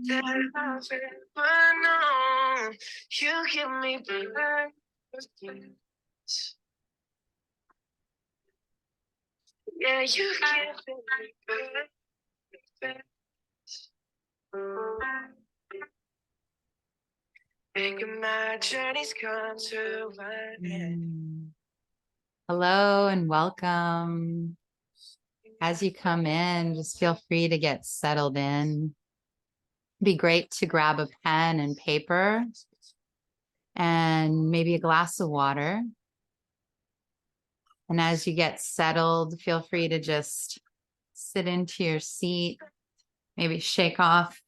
that I've ever known. You give me perfect. Yeah, you give me perfect. Making my journeys come to an end. Hello and welcome. As you come in, just feel free to get settled in. It'd be great to grab a pen and paper and maybe a glass of water. And as you get settled, feel free to just sit into your seat, maybe shake off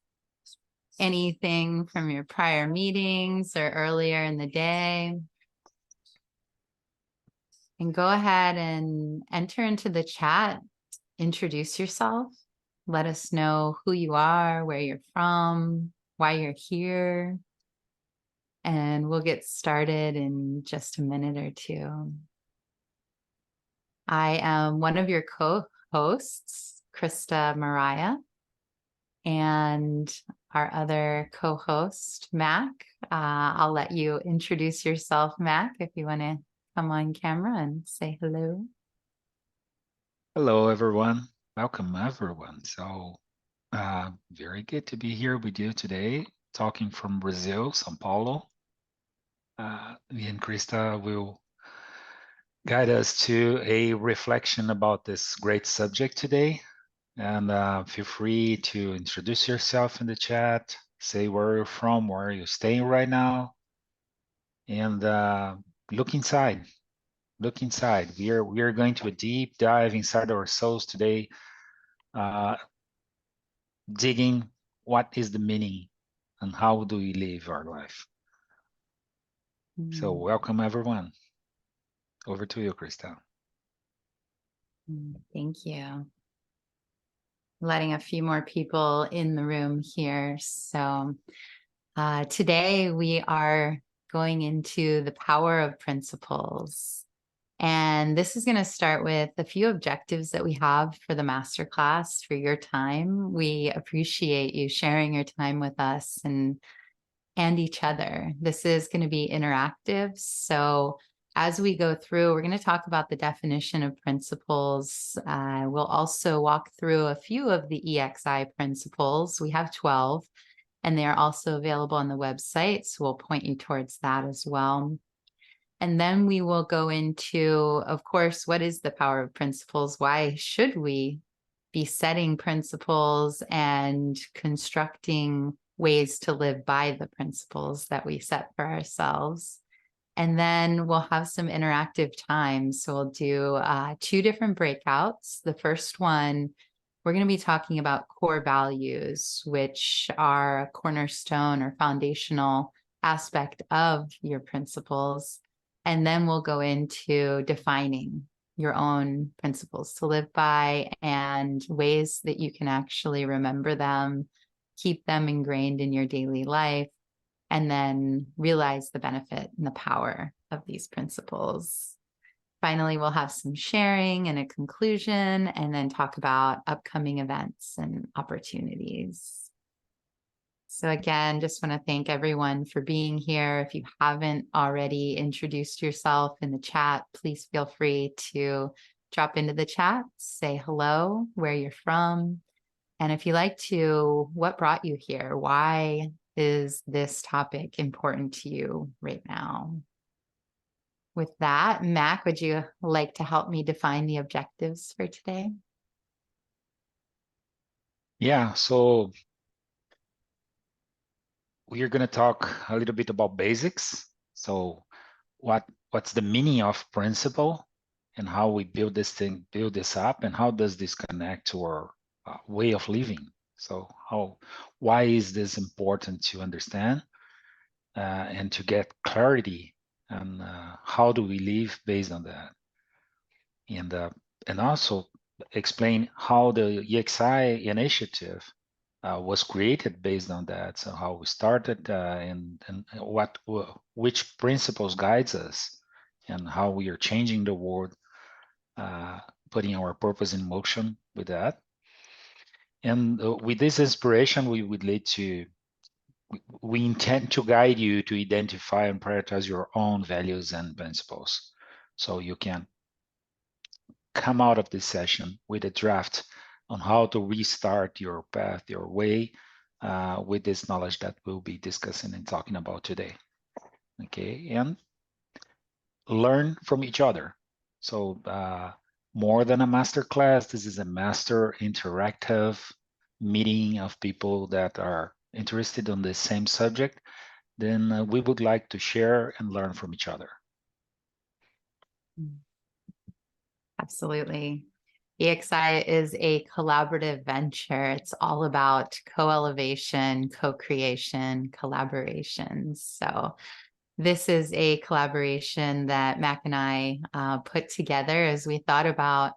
anything from your prior meetings or earlier in the day. And go ahead and enter into the chat. Introduce yourself. Let us know who you are, where you're from, why you're here. And we'll get started in just a minute or two. I am one of your co-hosts, Christa Mariah, and our other co-host, Mac. I'll let you introduce yourself, Mac, if you want to come on camera and say hello. Hello, everyone. Welcome, everyone. So, very good to be here with you today, talking from Brazil, São Paulo. Me and Christa will guide us to a reflection about this great subject today. And feel free to introduce yourself in the chat, say where you're from, where you're staying right now, and look inside. Look inside. We are going to a deep dive inside our souls today. Digging what is the meaning and how do we live our life. So welcome everyone. Over to you, Christa. Thank you. Letting a few more people in the room here. So today we are going into the power of principles. And this is going to start with a few objectives that we have for the masterclass for your time. We appreciate you sharing your time with us and each other. This is going to be interactive. So as we go through, we're going to talk about the definition of principles. We'll also walk through a few of the EXI principles. We have 12, and they are also available on the website. So we'll point you towards that as well. And then we will go into, of course, what is the power of principles? Why should we be setting principles and constructing ways to live by the principles that we set for ourselves? And then we'll have some interactive time. So we'll do 2 different breakouts. The first one, we're going to be talking about core values, which are a cornerstone or foundational aspect of your principles. And then we'll go into defining your own principles to live by and ways that you can actually remember them, keep them ingrained in your daily life, and then realize the benefit and the power of these principles. Finally, we'll have some sharing and a conclusion, and then talk about upcoming events and opportunities. So again, just want to thank everyone for being here. If you haven't already introduced yourself in the chat, please feel free to drop into the chat, say hello, where you're from. And if you like to, what brought you here? Why is this topic important to you right now? With that, Mac, would you like to help me define the objectives for today? Yeah, so we are going to talk a little bit about basics. So what's the meaning of principle and how we build this up, and how does this connect to our way of living? So why is this important to understand and to get clarity, and how do we live based on that? And also explain how the EXI initiative was created based on that. So how we started and which principles guides us, and how we are changing the world, putting our purpose in motion with that. And with this inspiration, we would lead to, we intend to guide you to identify and prioritize your own values and principles. So you can come out of this session with a draft on how to restart your path, your way, with this knowledge that we'll be discussing and talking about today. Okay, and learn from each other. So more than a master class, this is a master interactive meeting of people that are interested on the same subject. Then we would like to share and learn from each other. Absolutely. EXI is a collaborative venture. It's all about co-elevation, co-creation, collaboration. So this is a collaboration that Mac and I put together as we thought about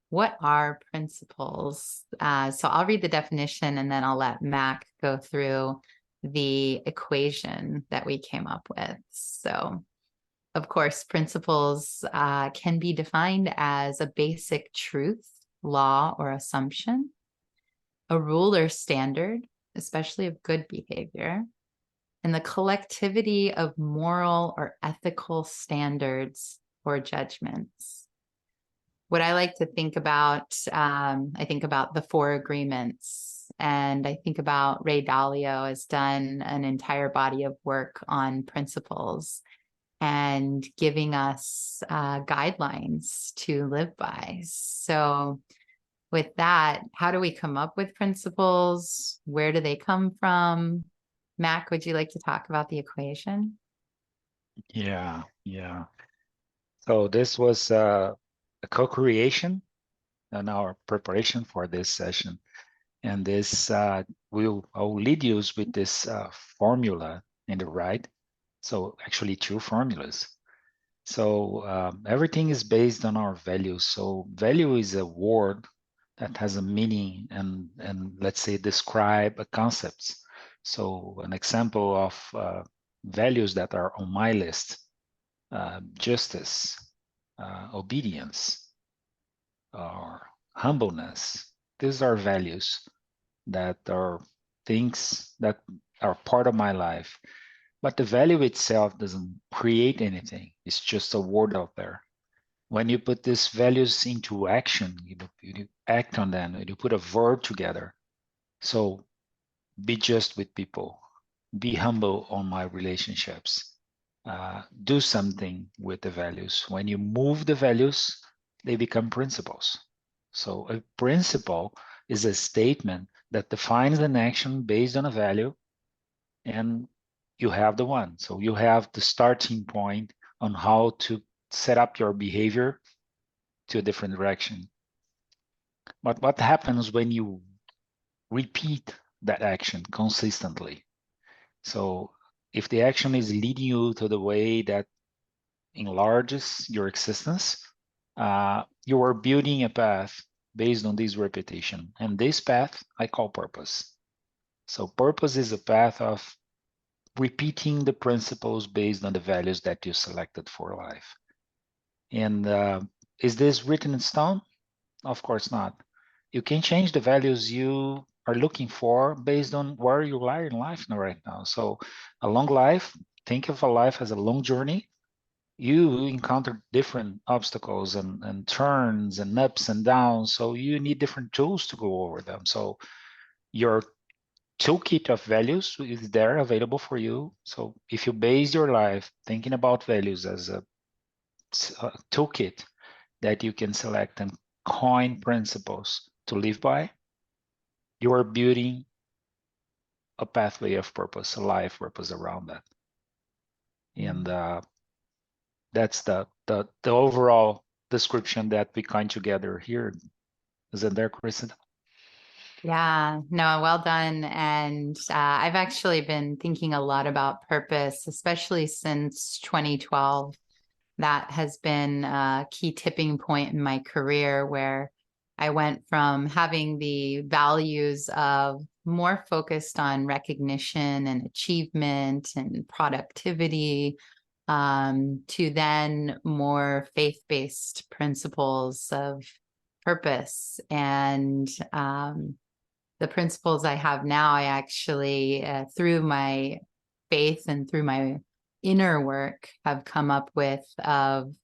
what are principles. So I'll read the definition and then I'll let Mac go through the equation that we came up with. So of course, principles can be defined as a basic truth, law, or assumption, a rule or standard, especially of good behavior, and the collectivity of moral or ethical standards or judgments. What I like to think about, I think about the four agreements, and I think about Ray Dalio has done an entire body of work on principles and giving us guidelines to live by. So with that, how do we come up with principles? Where do they come from? Mac, would you like to talk about the equation? Yeah. So this was a co-creation and our preparation for this session. And this I'll lead you with this formula in the right. So actually two formulas. So everything is based on our values. So value is a word that has a meaning and let's say describe a concepts. So an example of values that are on my list: justice, obedience, or humbleness. These are values that are things that are part of my life. But the value itself doesn't create anything. It's just a word out there. When you put these values into action, you act on them, you put a verb together. So be just with people, be humble on my relationships, do something with the values. When you move the values, they become principles. So a principle is a statement that defines an action based on a value, and you have the one. So you have the starting point on how to set up your behavior to a different direction. But what happens when you repeat that action consistently? So if the action is leading you to the way that enlarges your existence, you are building a path based on this repetition. And this path I call purpose. So purpose is a path of repeating the principles based on the values that you selected for life. And is this written in stone? Of course not. You can change the values you are looking for based on where you are in life right now. So a long life, think of a life as a long journey. You encounter different obstacles and turns and ups and downs. So you need different tools to go over them. So your toolkit of values is there available for you. So if you base your life thinking about values as a toolkit that you can select and coin principles to live by, you are building a pathway of purpose, a life purpose around that. And that's the overall description that we coined together here. Is it there, Christa? Yeah, no, well done. And I've actually been thinking a lot about purpose, especially since 2012. That has been a key tipping point in my career where I went from having the values of more focused on recognition and achievement and productivity to then more faith-based principles of purpose and the principles I have now, I actually, through my faith and through my inner work, have come up with of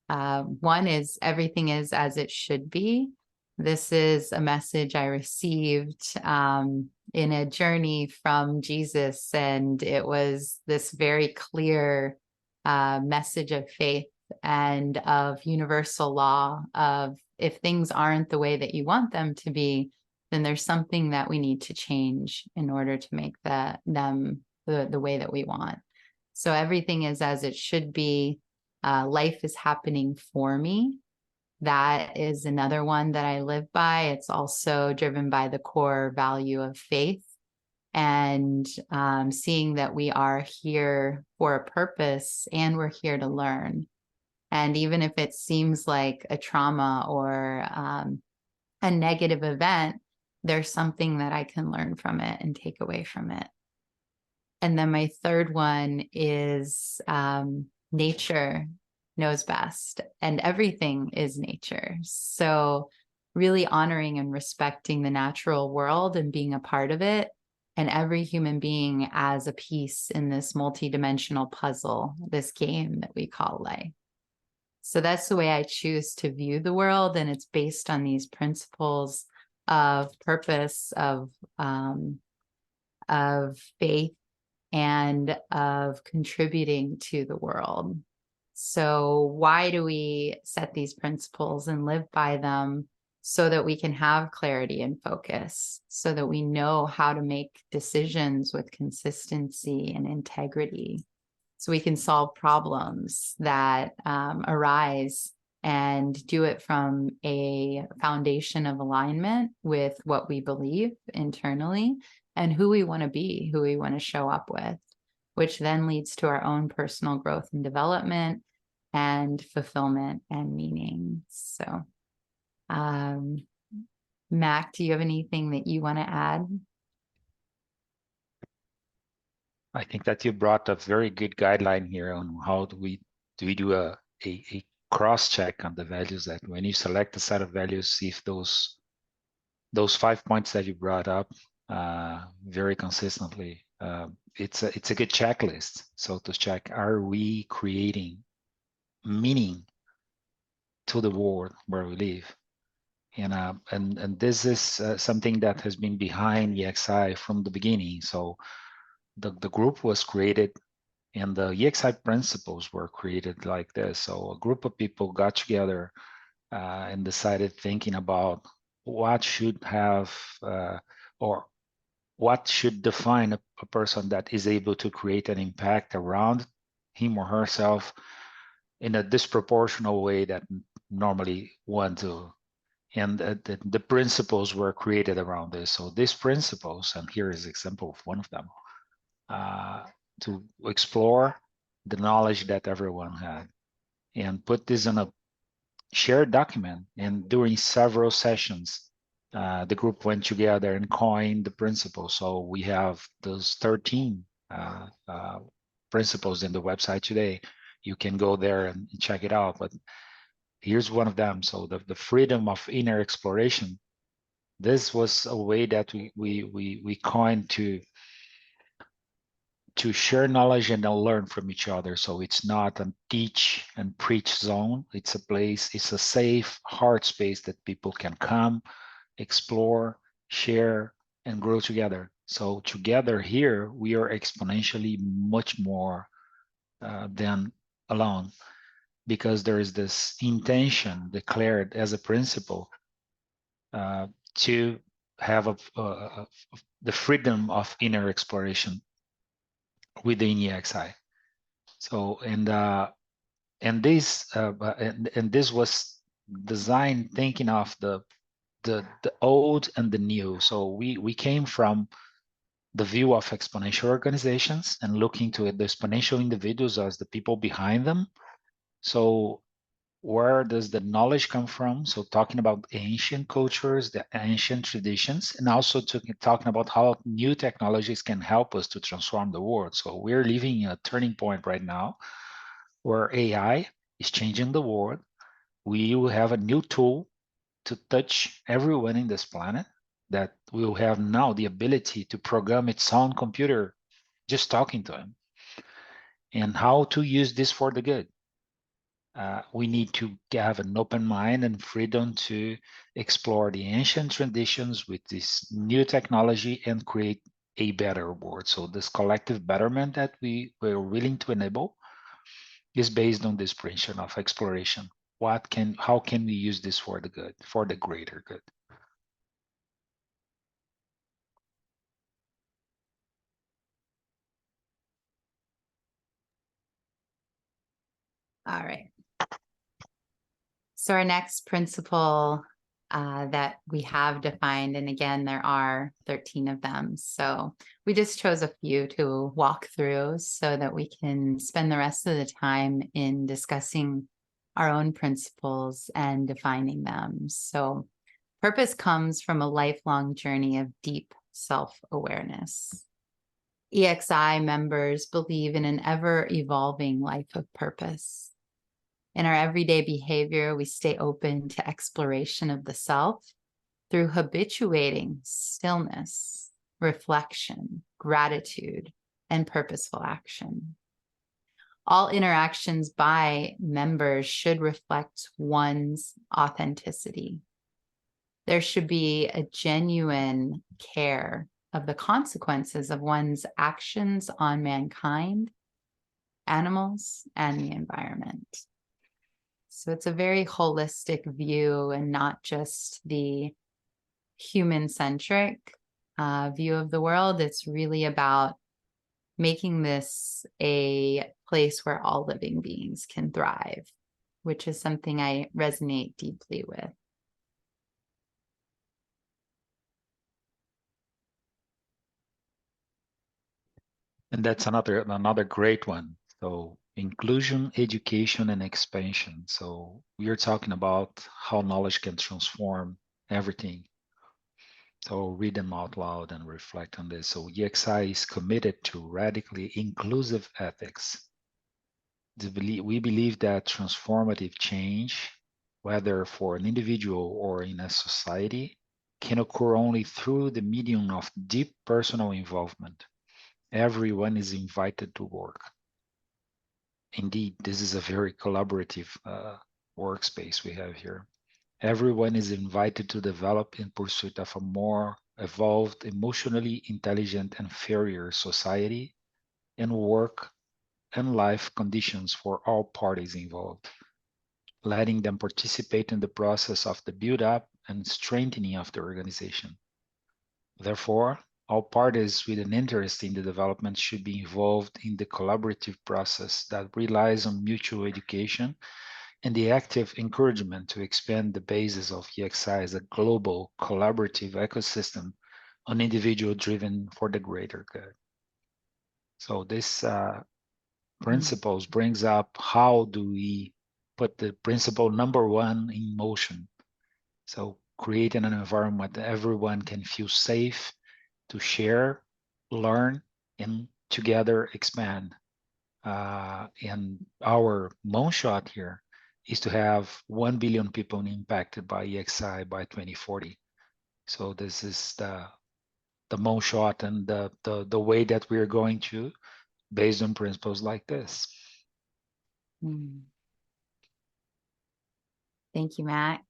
one is everything is as it should be. This is a message I received in a journey from Jesus, and it was this very clear message of faith and of universal law of if things aren't the way that you want them to be, then there's something that we need to change in order to make them the way that we want. So everything is as it should be. Life is happening for me. That is another one that I live by. It's also driven by the core value of faith and seeing that we are here for a purpose and we're here to learn. And even if it seems like a trauma or a negative event, there's something that I can learn from it and take away from it. And then my third one is nature knows best, and everything is nature. So really honoring and respecting the natural world and being a part of it, and every human being as a piece in this multidimensional puzzle, this game that we call life. So that's the way I choose to view the world, and it's based on these principles of purpose, of faith, and of contributing to the world. So why do we set these principles and live by them? So that we can have clarity and focus, so that we know how to make decisions with consistency and integrity, so we can solve problems that arise and do it from a foundation of alignment with what we believe internally and who we want to be, who we want to show up with, which then leads to our own personal growth and development and fulfillment and meaning. So, Mac, do you have anything that you want to add? I think that you brought a very good guideline here on how do we do a cross check on the values, that when you select a set of values, see if those 5 points that you brought up very consistently, it's a good checklist. So to check, are we creating meaning to the world where we live? And this is something that has been behind EXI from the beginning. So the group was created and the EXI principles were created like this. So a group of people got together and decided, thinking about what should have or what should define a person that is able to create an impact around him or herself in a disproportional way that normally one do. And the principles were created around this. So these principles, and here is an example of one of them, to explore the knowledge that everyone had and put this in a shared document. And during several sessions, the group went together and coined the principles. So we have those 13 principles in the website today. You can go there and check it out. But here's one of them. So the freedom of inner exploration. This was a way that we coined to share knowledge and learn from each other. So it's not a teach and preach zone. It's a place, it's a safe heart space that people can come, explore, share, and grow together. So together here, we are exponentially much more than alone, because there is this intention declared as a principle to have the freedom of inner exploration within EXI. So and this was designed thinking of the old and the new. So we came from the view of exponential organizations and looking to the exponential individuals as the people behind them. So where does the knowledge come from? So talking about ancient cultures, the ancient traditions, and also talking about how new technologies can help us to transform the world. So we're living a turning point right now where AI is changing the world. We will have a new tool to touch everyone in this planet. that will have now the ability to program its own computer just talking to him, and how to use this for the good. We need to have an open mind and freedom to explore the ancient traditions with this new technology and create a better world. So this collective betterment that we're willing to enable is based on this principle of exploration. How can we use this for the good, for the greater good? All right. So our next principle that we have defined, and again, there are 13 of them. So we just chose a few to walk through so that we can spend the rest of the time in discussing our own principles and defining them. So purpose comes from a lifelong journey of deep self-awareness. EXI members believe in an ever-evolving life of purpose. In our everyday behavior, we stay open to exploration of the self through habituating stillness, reflection, gratitude, and purposeful action. All interactions by members should reflect one's authenticity. There should be a genuine care of the consequences of one's actions on mankind, animals, and the environment. So it's a very holistic view and not just the human-centric view of the world. It's really about making this a place where all living beings can thrive, which is something I resonate deeply with. And that's another great one. So inclusion, education, and expansion. So we are talking about how knowledge can transform everything. So read them out loud and reflect on this. So EXI is committed to radically inclusive ethics. We believe that transformative change, whether for an individual or in a society, can occur only through the medium of deep personal involvement. Everyone is invited to work. Indeed, this is a very collaborative workspace we have here. Everyone is invited to develop in pursuit of a more evolved, emotionally intelligent, and fairer society and work and life conditions for all parties involved, letting them participate in the process of the build-up and strengthening of the organization. Therefore, all parties with an interest in the development should be involved in the collaborative process that relies on mutual education and the active encouragement to expand the basis of EXI as a global collaborative ecosystem on individual driven for the greater good. So this principles brings up how do we put the principle number one in motion. So creating an environment that everyone can feel safe to share, learn, and together expand. And our moonshot here is to have 1 billion people impacted by EXI by 2040. So this is the moonshot and the way that we're going to, based on principles like this. Thank you, Mac.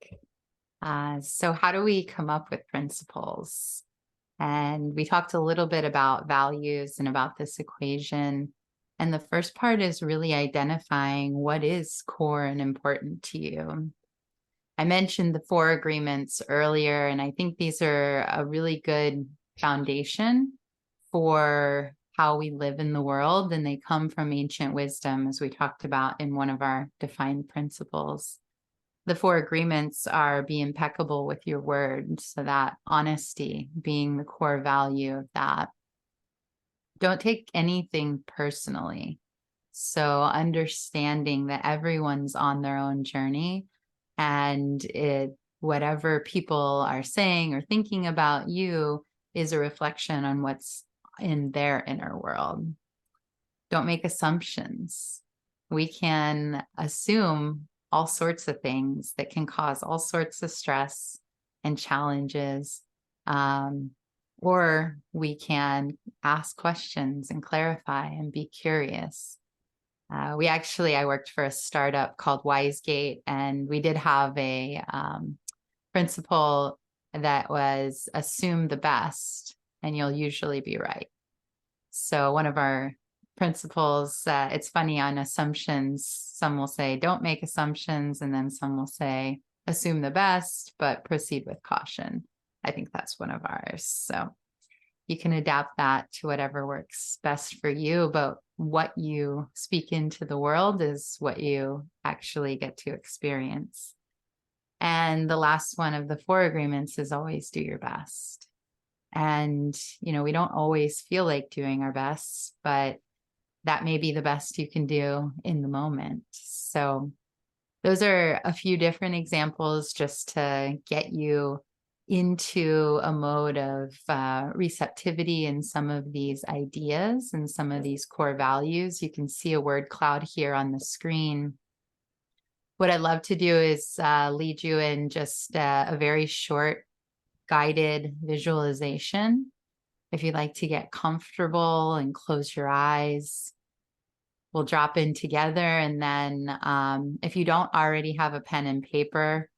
So how do we come up with principles? And we talked a little bit about values and about this equation. And the first part is really identifying what is core and important to you. I mentioned the 4 agreements earlier, and I think these are a really good foundation for how we live in the world. And they come from ancient wisdom, as we talked about in one of our defined principles. The 4 agreements are be impeccable with your word. So that honesty being the core value of that. Don't take anything personally. So understanding that everyone's on their own journey, and whatever people are saying or thinking about you is a reflection on what's in their inner world. Don't make assumptions. We can assume all sorts of things that can cause all sorts of stress and challenges Or we can ask questions and clarify and be curious. I worked for a startup called WiseGate, and we did have a principle that was assume the best and you'll usually be right. So one of our principles, it's funny on assumptions, some will say don't make assumptions, and then some will say assume the best, but proceed with caution. I think that's one of ours. So you can adapt that to whatever works best for you, but what you speak into the world is what you actually get to experience. And the last one of the 4 agreements is always do your best. And, we don't always feel like doing our best, but that may be the best you can do in the moment. So those are a few different examples just to get you into a mode of receptivity in some of these ideas and some of these core values. You can see a word cloud here on the screen. What I'd love to do is lead you in just a very short guided visualization. If you'd like to get comfortable and close your eyes, we'll drop in together. And then if you don't already have a pen and paper,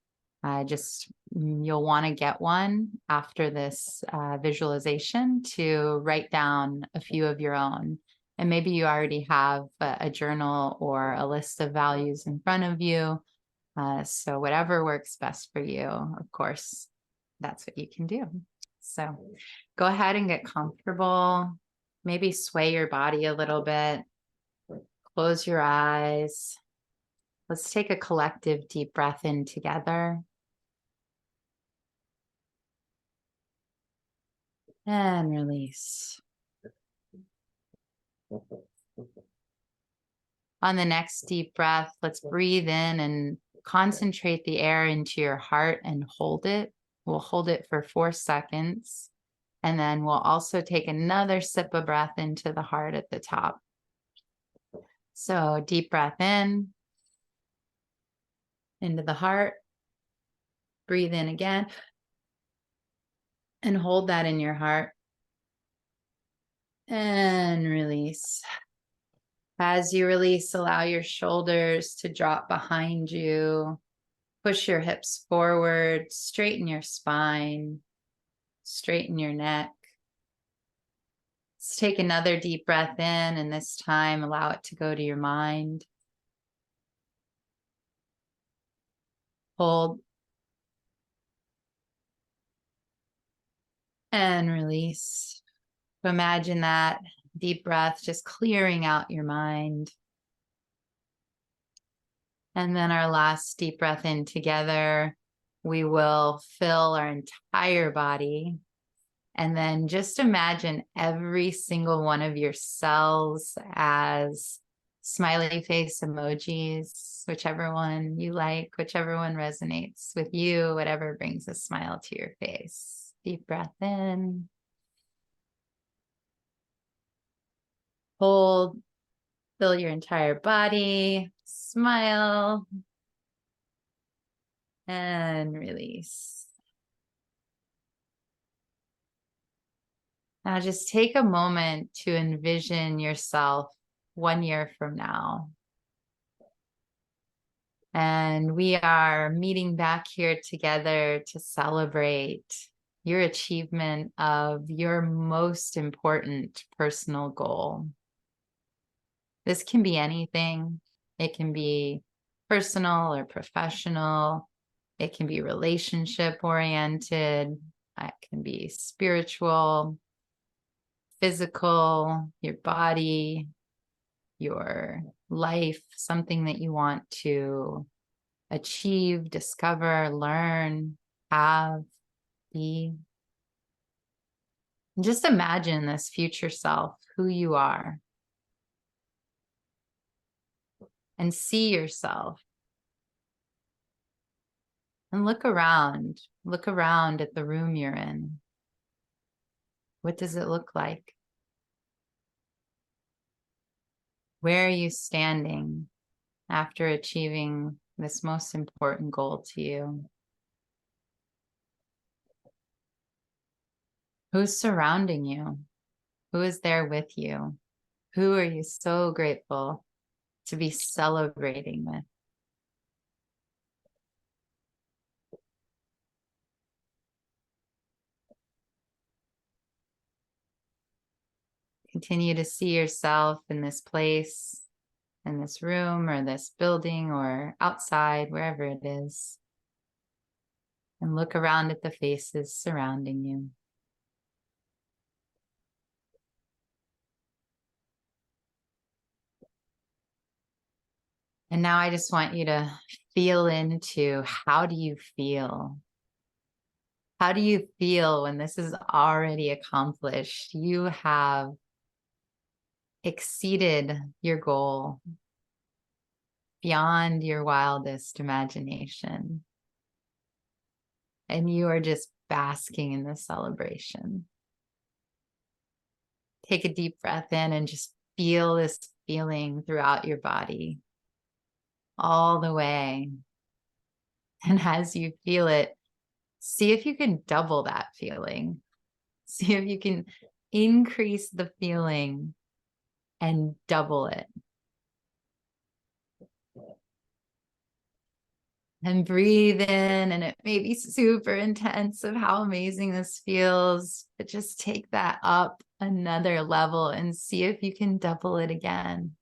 you'll want to get one after this visualization to write down a few of your own. And maybe you already have a journal or a list of values in front of you. So whatever works best for you, of course, that's what you can do. So go ahead and get comfortable. Maybe sway your body a little bit. Close your eyes. Let's take a collective deep breath in together. And release. On the next deep breath, let's breathe in and concentrate the air into your heart and hold it. We'll hold it for 4 seconds. And then we'll also take another sip of breath into the heart at the top. So deep breath in, into the heart. Breathe in again. And hold that in your heart. And release. As you release, allow your shoulders to drop behind you. Push your hips forward, straighten your spine, straighten your neck. Let's take another deep breath in, and this time allow it to go to your mind. Hold. And release. Imagine that deep breath just clearing out your mind. And then our last deep breath in together, we will fill our entire body. And then just imagine every single one of your cells as smiley face emojis, whichever one you like, whichever one resonates with you, whatever brings a smile to your face. Deep breath in. Hold. Fill your entire body. Smile. And release. Now just take a moment to envision yourself 1 year from now. And we are meeting back here together to celebrate your achievement of your most important personal goal. This can be anything. It can be personal or professional. It can be relationship oriented. It can be spiritual, physical, your body, your life, something that you want to achieve, discover, learn, have, be. And just imagine this future self, who you are, and see yourself. And look around at the room you're in. What does it look like? Where are you standing after achieving this most important goal to you? Who's surrounding you? Who is there with you? Who are you so grateful to be celebrating with? Continue to see yourself in this place, in this room or this building or outside, wherever it is. And look around at the faces surrounding you. And now I just want you to feel into, how do you feel? How do you feel when this is already accomplished? You have exceeded your goal beyond your wildest imagination. And you are just basking in the celebration. Take a deep breath in and just feel this feeling throughout your body, all the way. And as you feel it, see if you can double that feeling. See if you can increase the feeling and double it. And breathe in, and it may be super intense of how amazing this feels, but just take that up another level and see if you can double it again.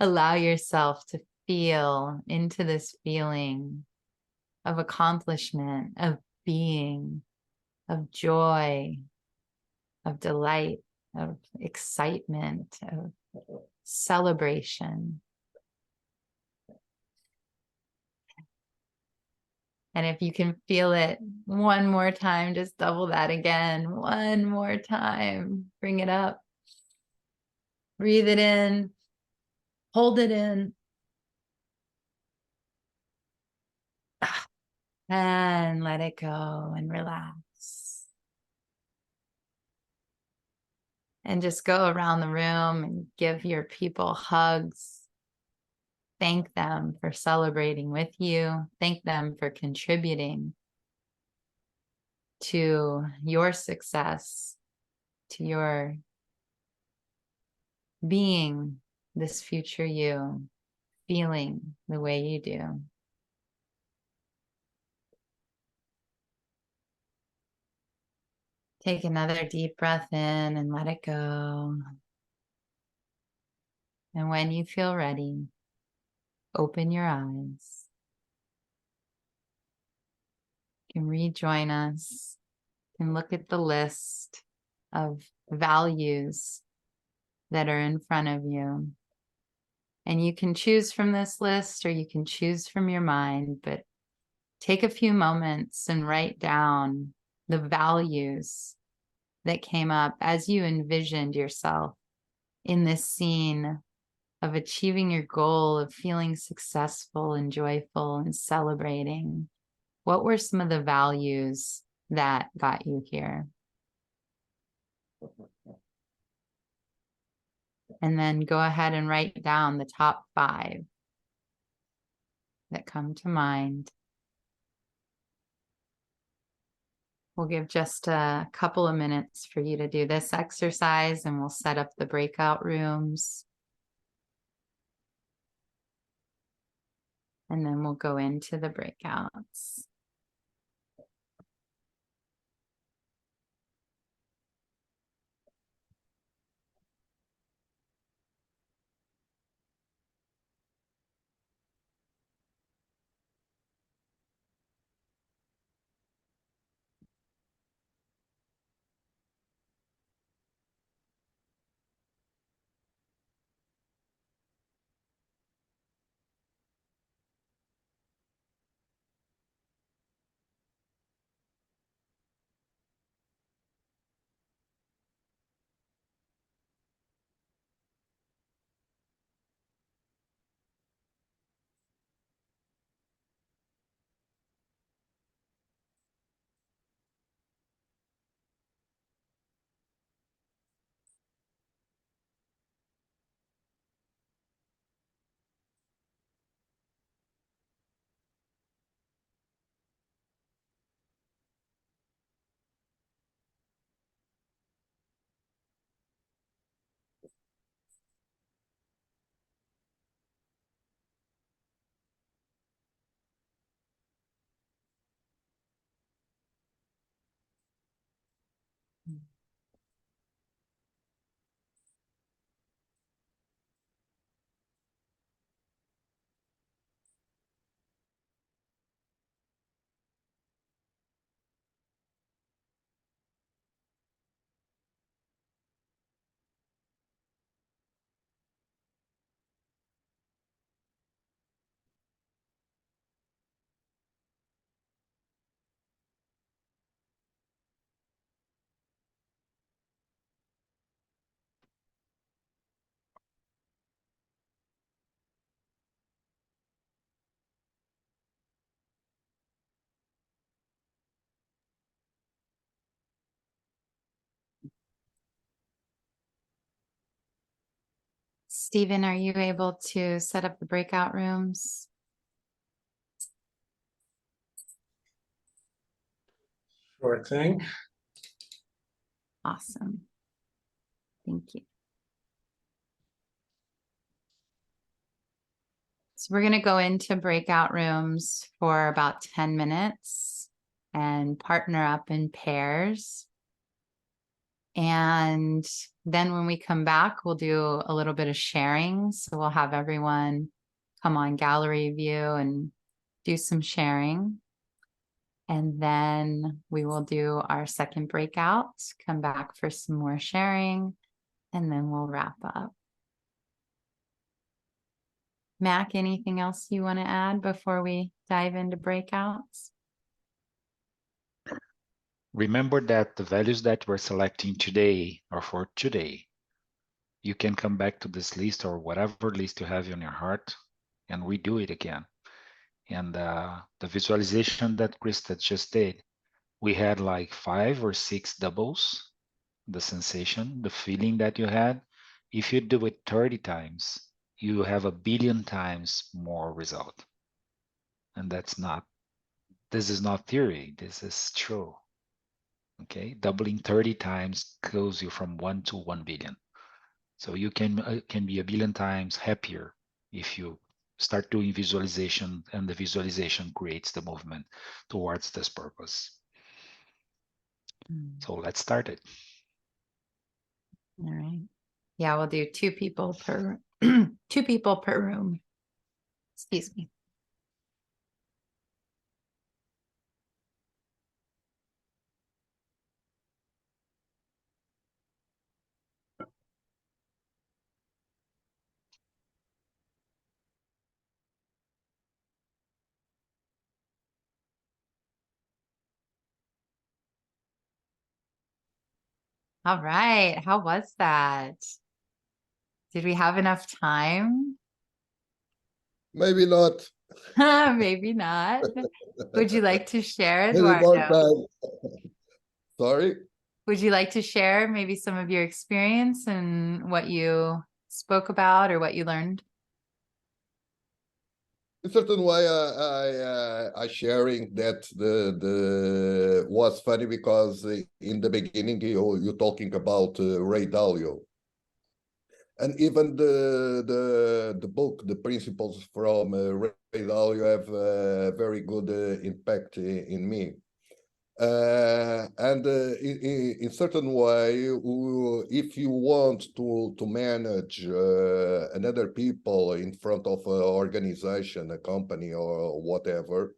Allow yourself to feel into this feeling of accomplishment, of being, of joy, of delight, of excitement, of celebration. And if you can feel it one more time, just double that again. One more time. Bring it up. Breathe it in. Hold it in. And let it go and relax. And just go around the room and give your people hugs. Thank them for celebrating with you. Thank them for contributing to your success, to your being this future you, feeling the way you do. Take another deep breath in and let it go. And when you feel ready, open your eyes. You can rejoin us and look at the list of values that are in front of you. And you can choose from this list or you can choose from your mind, but take a few moments and write down the values that came up as you envisioned yourself in this scene of achieving your goal, of feeling successful and joyful and celebrating. What were some of the values that got you here? And then go ahead and write down the top 5 that come to mind. We'll give just a couple of minutes for you to do this exercise, and we'll set up the breakout rooms. And then we'll go into the breakouts. Stephen, are you able to set up the breakout rooms? Sure thing. Awesome. Thank you. So we're going to go into breakout rooms for about 10 minutes and partner up in pairs. And then when we come back, we'll do a little bit of sharing. So we'll have everyone come on gallery view and do some sharing. And then we will do our second breakout, come back for some more sharing, and then we'll wrap up. Mac, anything else you want to add before we dive into breakouts? Remember that the values that we're selecting today are for today. You can come back to this list or whatever list you have in your heart and redo it again. And the visualization that Christa just did, we had like 5 or 6 doubles, the sensation, the feeling that you had. If you do it 30 times, you have 1 billion times more result. And this is not theory, this is true. Okay, doubling 30 times goes you from 1 to 1 billion. So you can be 1 billion times happier if you start doing visualization, and the visualization creates the movement towards this purpose. So let's start it. All right. Yeah, we'll do 2 people per 2 people per room. Excuse me. All right. How was that? Did we have enough time? Maybe not. Maybe not. Would you like to share, Maybe more Eduardo? time. Sorry. Would you like to share maybe some of your experience and what you spoke about or what you learned? In certain way, I sharing that the was funny because in the beginning you talking about Ray Dalio, and even the book, the principles from Ray Dalio have very good impact in me. And in certain way, if you want to manage another people in front of an organization, a company, or whatever,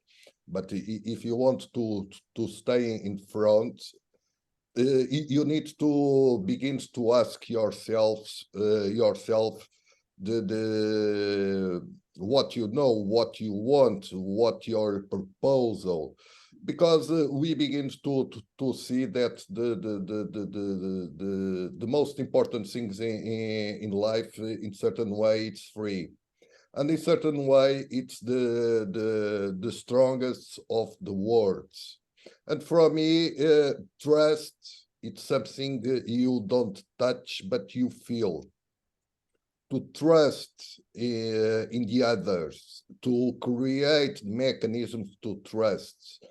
but if you want to stay in front, you need to begin to ask yourself the what you know, what you want, what your proposal, because we begin to see that the most important things in life, in certain way, it's free, and in certain way, it's the strongest of the words. And for me, trust, it's something you don't touch, but you feel. To trust in the others, to create mechanisms to trust.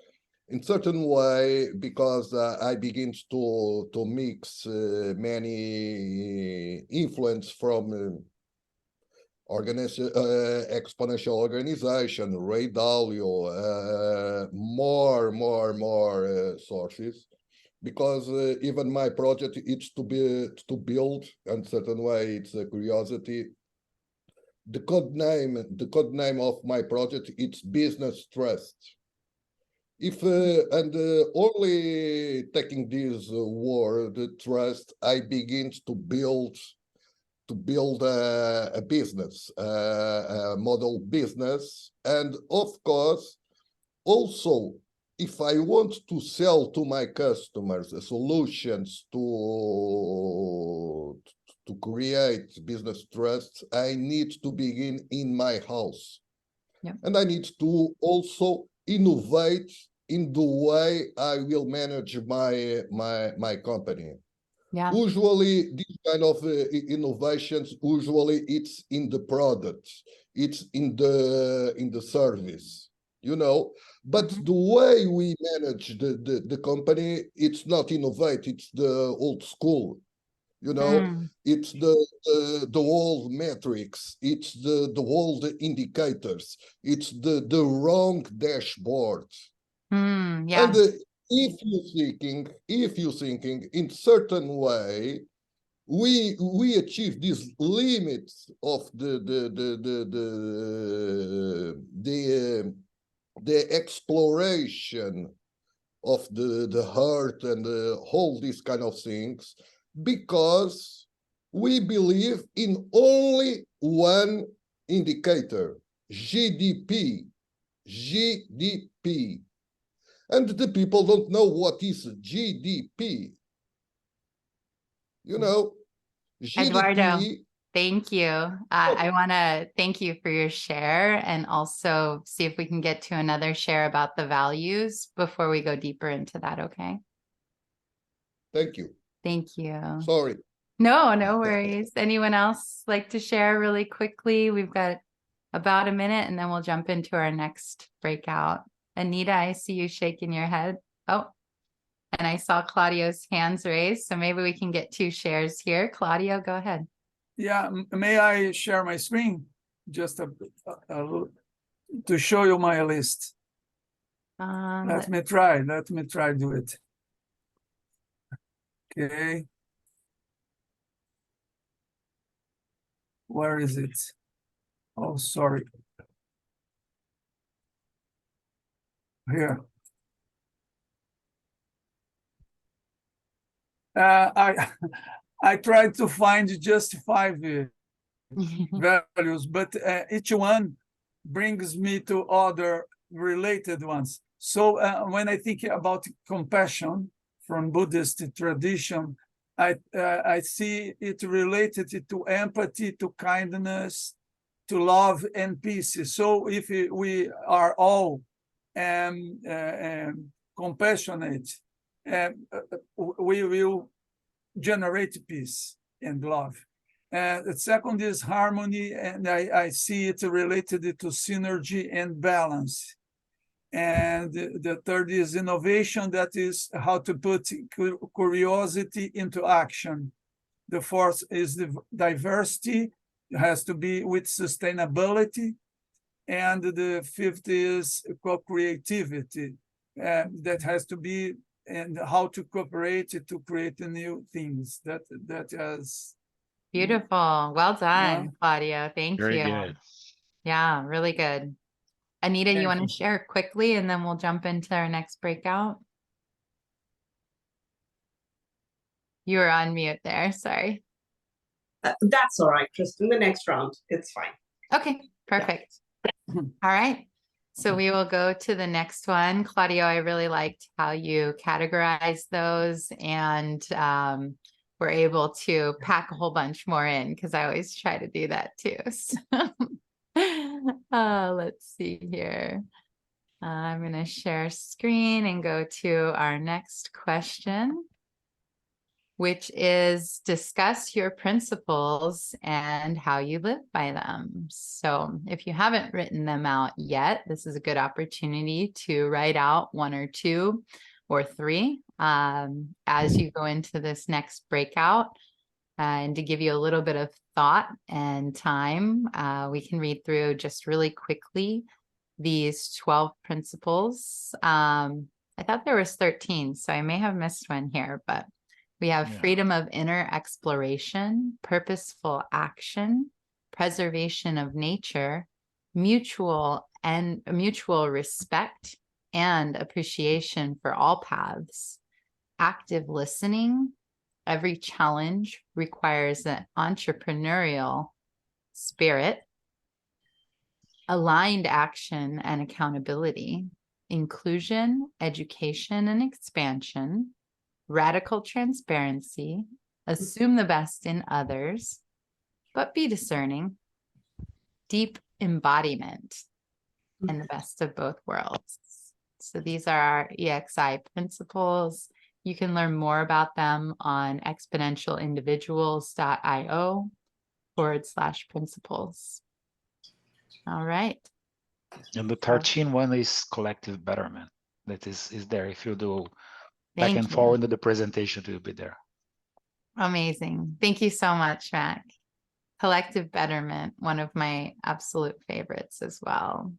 In certain way, because I begin to mix many influence from exponential organization, Ray Dalio, more sources, because even my project, it's to build, in certain way, it's a curiosity. The code name of my project, it's business trust. If only taking this word trust, I begin to build a business, a model business, and of course, also, if I want to sell to my customers solutions to create business trust, I need to begin in my house. Yeah. And I need to also innovate in the way I will manage my company. Yeah. Usually, these kind of innovations, usually it's in the products, it's in the service, you know. But Mhm. the way we manage the company, it's not innovate, it's the old school, you know. Mm. It's the old metrics, it's the old indicators, it's the wrong dashboard. Yeah. And if you're thinking in certain way, we achieve these limits of the exploration of the heart and all these kind of things because we believe in only one indicator, GDP. GDP. And the people don't know what is GDP. You know, Eduardo, GDP. thank you. I want to thank you for your share and also see if we can get to another share about the values before we go deeper into that. Okay. Thank you. Thank you. Sorry. No, no worries. Anyone else like to share really quickly? We've got about a minute and then we'll jump into our next breakout. Anita, I see you shaking your head. Oh, and I saw Claudio's hands raised. So maybe we can get 2 shares here. Claudio, go ahead. Yeah, may I share my screen? Just to show you my list. Let me try do it. Okay. Where is it? Oh, sorry. Here. I tried to find just 5 values, but each one brings me to other related ones. So when I think about compassion from Buddhist tradition, I see it related to empathy, to kindness, to love and peace. So if we are all compassionate, we will generate peace and love. The second is harmony, and I see it related to synergy and balance. And the third is innovation, that is how to put curiosity into action. The fourth is the diversity, it has to be with sustainability. And the fifth is co-creativity, that has to be and how to cooperate to create new things. That is Beautiful. Well done, Claudio. Thank Very you. good. Yeah, really good. Anita, you want to share quickly and then we'll jump into our next breakout? You were on mute there. Sorry. That's all right, Kristen. The next round, it's fine. Okay, perfect. All right. So we will go to the next one. Claudio, I really liked how you categorized those and we're able to pack a whole bunch more in because I always try to do that too. So let's see here. I'm going to share screen and go to our next question, which is discuss your principles and how you live by them. So if you haven't written them out yet, this is a good opportunity to write out 1 or 2 or 3 as you go into this next breakout. And to give you a little bit of thought and time, we can read through just really quickly these 12 principles. I thought there was 13, so I may have missed one here, but we have freedom of inner exploration, purposeful action, preservation of nature, mutual respect and appreciation for all paths, active listening. Every challenge requires an entrepreneurial spirit, aligned action and accountability, inclusion, education and expansion, radical transparency, assume the best in others, but be discerning, deep embodiment, and the best of both worlds. So these are our EXI principles. You can learn more about them on exponentialindividuals.io/principles. All right. And the 13th one is collective betterment. That is there. If you do back Thank and you. forward the presentation, it will be there. Amazing. Thank you so much, Mac. Collective betterment, one of my absolute favorites as well.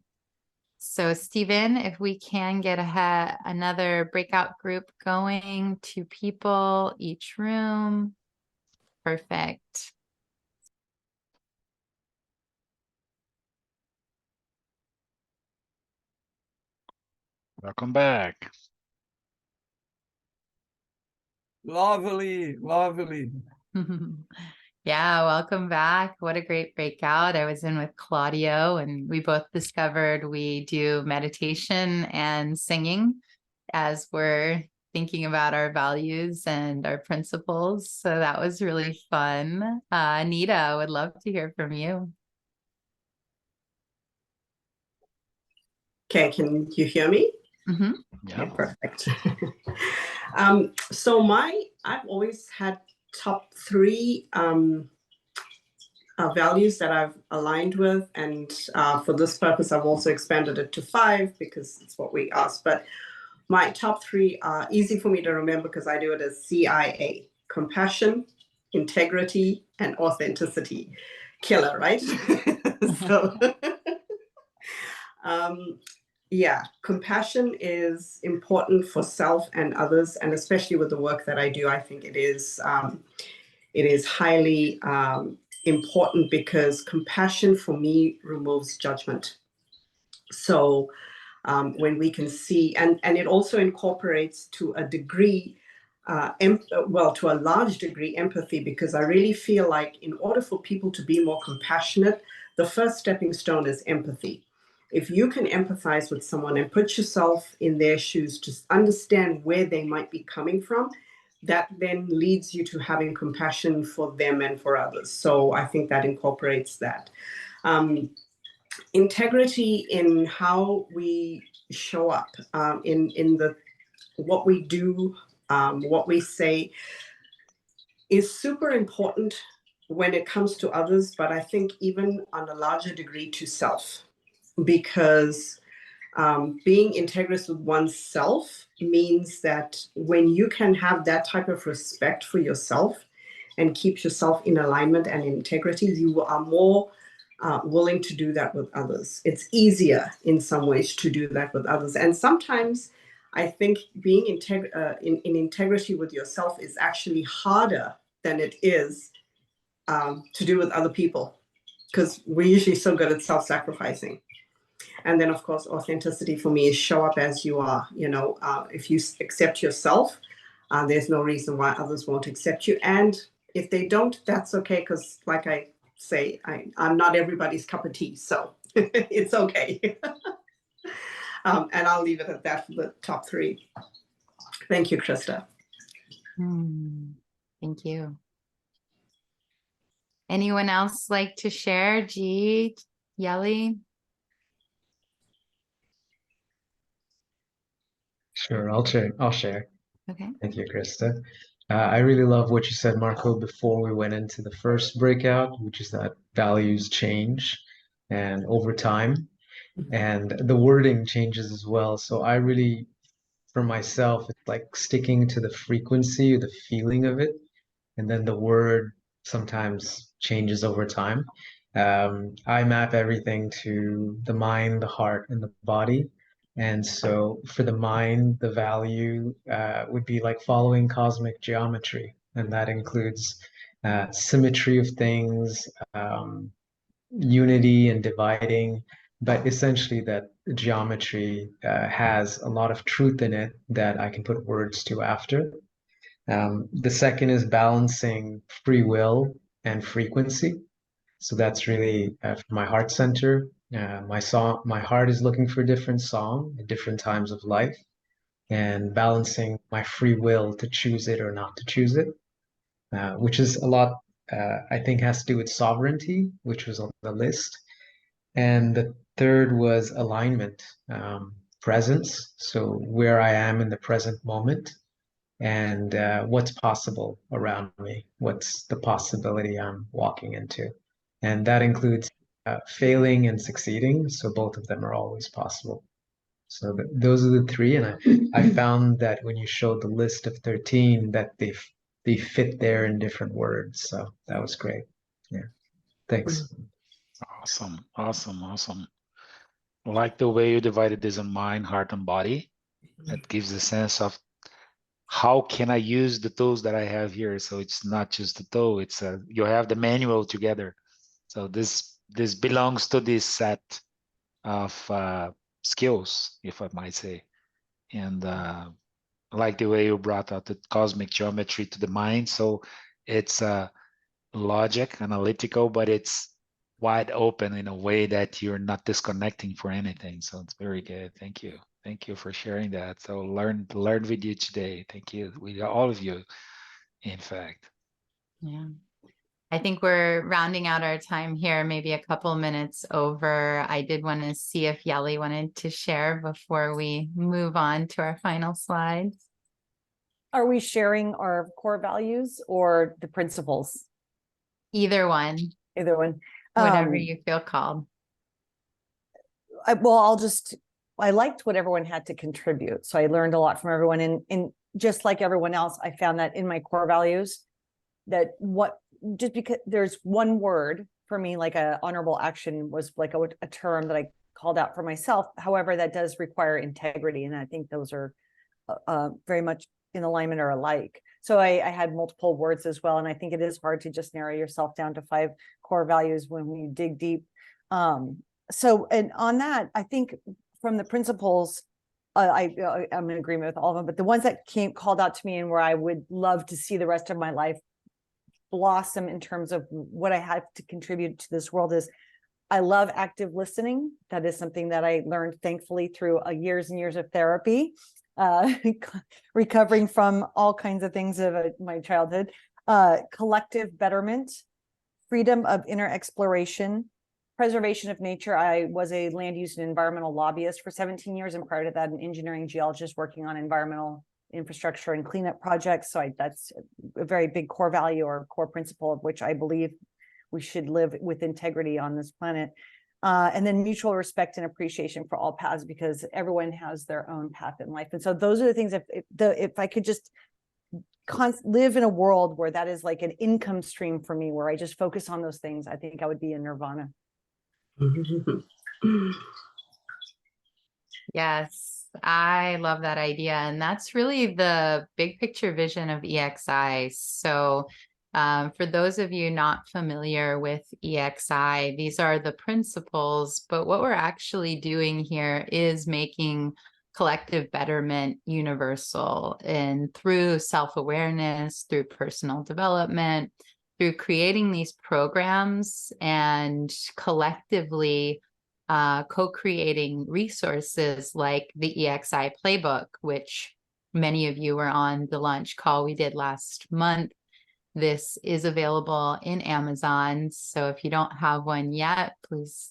So Stephen, if we can get another breakout group going, 2 people each room. Perfect. Welcome back. Lovely, lovely. Yeah, welcome back. What a great breakout. I was in with Claudio and we both discovered we do meditation and singing as we're thinking about our values and our principles. So that was really fun. Anita, I would love to hear from you. Okay, can you hear me? Mm-hmm. Yeah. Okay, perfect. So I've always had top 3 values that I've aligned with, and for this purpose, I've also expanded it to 5 because it's what we asked. But my top 3 are easy for me to remember because I do it as CIA: compassion, integrity, and authenticity. Killer, right? So. Yeah, compassion is important for self and others, and especially with the work that I do, I think it is highly important because compassion for me removes judgment. So when we can see, and it also incorporates to a degree, to a large degree, empathy, because I really feel like in order for people to be more compassionate, the first stepping stone is empathy. If you can empathize with someone and put yourself in their shoes to understand where they might be coming from, that then leads you to having compassion for them and for others. So I think that incorporates that. Integrity in how we show up, in what we do, what we say, is super important when it comes to others, but I think even on a larger degree to self, because being integrous with oneself means that when you can have that type of respect for yourself and keep yourself in alignment and integrity, you are more willing to do that with others. It's easier in some ways to do that with others. And sometimes I think being in integrity with yourself is actually harder than it is to do with other people, because we're usually so good at self-sacrificing. And then, of course, authenticity for me is show up as you are. If you accept yourself, there's no reason why others won't accept you. And if they don't, that's okay, because like I say, I'm not everybody's cup of tea, so it's okay. And I'll leave it at that for the top 3. Thank you, Christa. Thank you. Anyone else like to share? G, Yeli? Sure, I'll share. Okay. Thank you, Krista. I really love what you said, Marco, before we went into the first breakout, which is that values change and over time, and the wording changes as well. So I really, for myself, it's like sticking to the frequency, the feeling of it, and then the word sometimes changes over time. I map everything to the mind, the heart, and the body. And so for the mind, the value would be like following cosmic geometry. And that includes symmetry of things, unity and dividing, but essentially that geometry has a lot of truth in it that I can put words to after. The second is balancing free will and frequency. So that's really for my heart center. My heart is looking for a different song at different times of life, and balancing my free will to choose it or not to choose it, which is a lot, I think, has to do with sovereignty, which was on the list. And the third was alignment, presence. So where I am in the present moment. and what's possible around me, what's the possibility I'm walking into. And that includes failing and succeeding. So both of them are always possible. So those are the three. And I found that when you showed the list of 13, that they fit there in different words. So that was great. Yeah. Thanks. Awesome, awesome, awesome. I like the way you divided this on mind, heart, and body. That gives a sense of how can I use the tools that I have here. So it's not just the tool, it's you have the manual together. So this belongs to this set of skills, if I might say. And I like the way you brought out the cosmic geometry to the mind. So it's logic, analytical, but it's wide open in a way that you're not disconnecting for anything. So it's very good. Thank you. Thank you for sharing that. So learn with you today. Thank you. We all of you, in fact. Yeah. I think we're rounding out our time here, maybe a couple minutes over. I did want to see if Yeli wanted to share before we move on to our final slides. Are we sharing our core values or the principles? Either one, Either one. whatever you feel called. I liked what everyone had to contribute. So I learned a lot from everyone. And just like everyone else, I found that in my core values, just because there's one word for me, like a honorable action was like a term that I called out for myself. However, that does require integrity. And I think those are very much in alignment or alike. So I had multiple words as well. And I think it is hard to just narrow yourself down to 5 core values when you dig deep. And on that, I think from the principles, I'm in agreement with all of them, but the ones that called out to me and where I would love to see the rest of my life blossom in terms of what I have to contribute to this world is I love active listening. That is something that I learned, thankfully, through years and years of therapy, recovering from all kinds of things of my childhood. Collective betterment, freedom of inner exploration, preservation of nature. I was a land use and environmental lobbyist for 17 years, and prior to that, an engineering geologist working on environmental infrastructure and cleanup projects. So that's a very big core value or core principle of which I believe we should live with integrity on this planet. And then mutual respect and appreciation for all paths, because everyone has their own path in life. And so those are the things, if I could just live in a world where that is like an income stream for me, where I just focus on those things, I think I would be in nirvana. Yes, I love that idea. And that's really the big picture vision of EXI. So for those of you not familiar with EXI, these are the principles, but what we're actually doing here is making collective betterment universal, and through self-awareness, through personal development, through creating these programs and collectively co-creating resources like the EXI playbook, which many of you were on the launch call we did last month. This is available in Amazon. So if you don't have one yet, please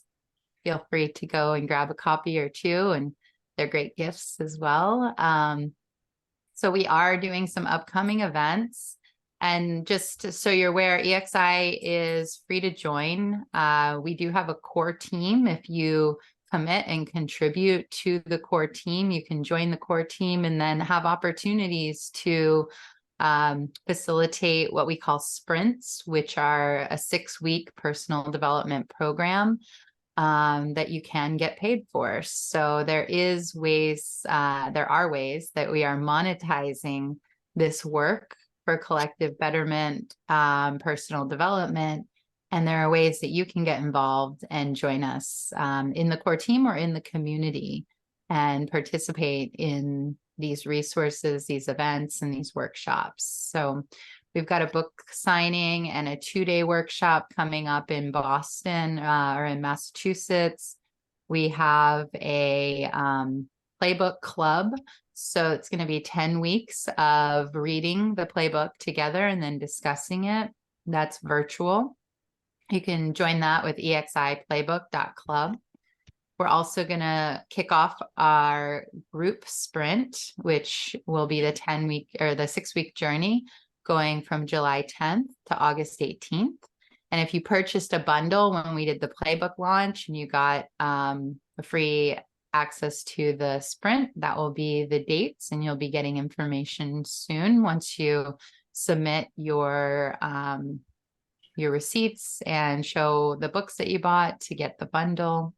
feel free to go and grab a copy or two, and they're great gifts as well. So we are doing some upcoming events. And just so you're aware, EXI is free to join. We do have a core team. If you commit and contribute to the core team, you can join the core team and then have opportunities to facilitate what we call sprints, which are a 6-week personal development program that you can get paid for. So there are ways that we are monetizing this work for collective betterment, personal development, and there are ways that you can get involved and join us in the core team or in the community and participate in these resources, these events, and these workshops. So we've got a book signing and a 2-day workshop coming up in Boston or in Massachusetts. We have a playbook club. So it's going to be 10 weeks of reading the playbook together and then discussing it. That's virtual. You can join that with exiplaybook.club. We're also going to kick off our group sprint, which will be the 10-week or the 6-week journey going from July 10th to August 18th. And if you purchased a bundle when we did the playbook launch and you got a free access to the sprint, that will be the dates, and you'll be getting information soon once you submit your receipts and show the books that you bought to get the bundle.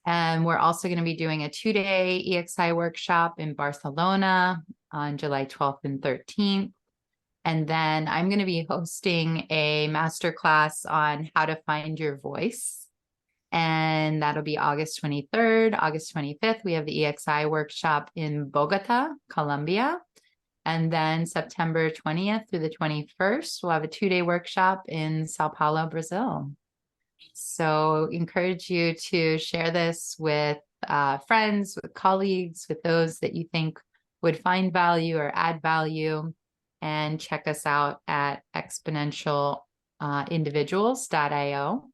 And we're also going to be doing a 2-day EXI workshop in Barcelona on July 12th and 13th. And then I'm going to be hosting a masterclass on how to find your voice. And that'll be August 23rd, August 25th. We have the EXI workshop in Bogota, Colombia. And then September 20th through the 21st, we'll have a 2-day workshop in Sao Paulo, Brazil. So encourage you to share this with friends, with colleagues, with those that you think would find value or add value. And check us out at exponentialindividuals.io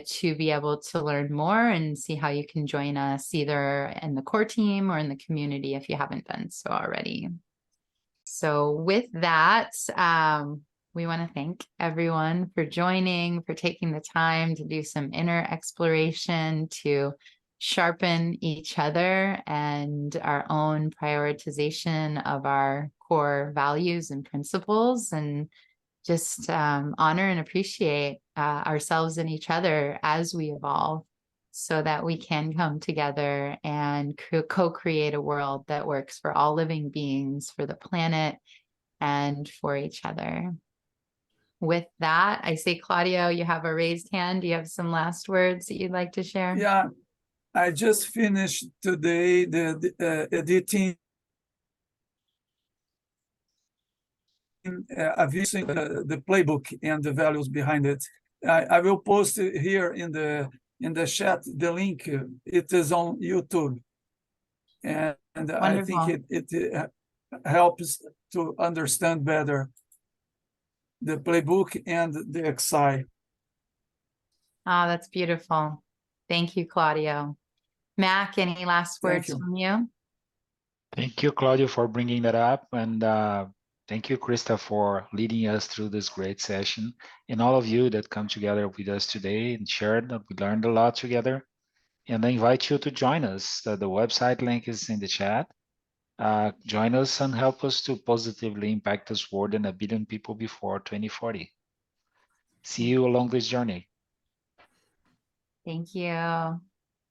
to be able to learn more and see how you can join us either in the core team or in the community if you haven't done so already. So with that, we want to thank everyone for joining, for taking the time to do some inner exploration, to sharpen each other and our own prioritization of our core values and principles, and just honor and appreciate ourselves and each other as we evolve so that we can come together and co-create a world that works for all living beings, for the planet, and for each other. With that, I say, Claudio, you have a raised hand. Do you have some last words that you'd like to share? Yeah, I just finished today the editing, using the playbook and the values behind it. I will post it here in the chat, the link. It is on YouTube. And I think it helps to understand better the playbook and the XI. Oh, that's beautiful. Thank you, Claudio. Mac, any last words from you? Thank you, Claudio, for bringing that up. And thank you, Christa, for leading us through this great session. And all of you that come together with us today and shared that we learned a lot together. And I invite you to join us. The website link is in the chat. Join us and help us to positively impact this world and 1 billion people before 2040. See you along this journey. Thank you.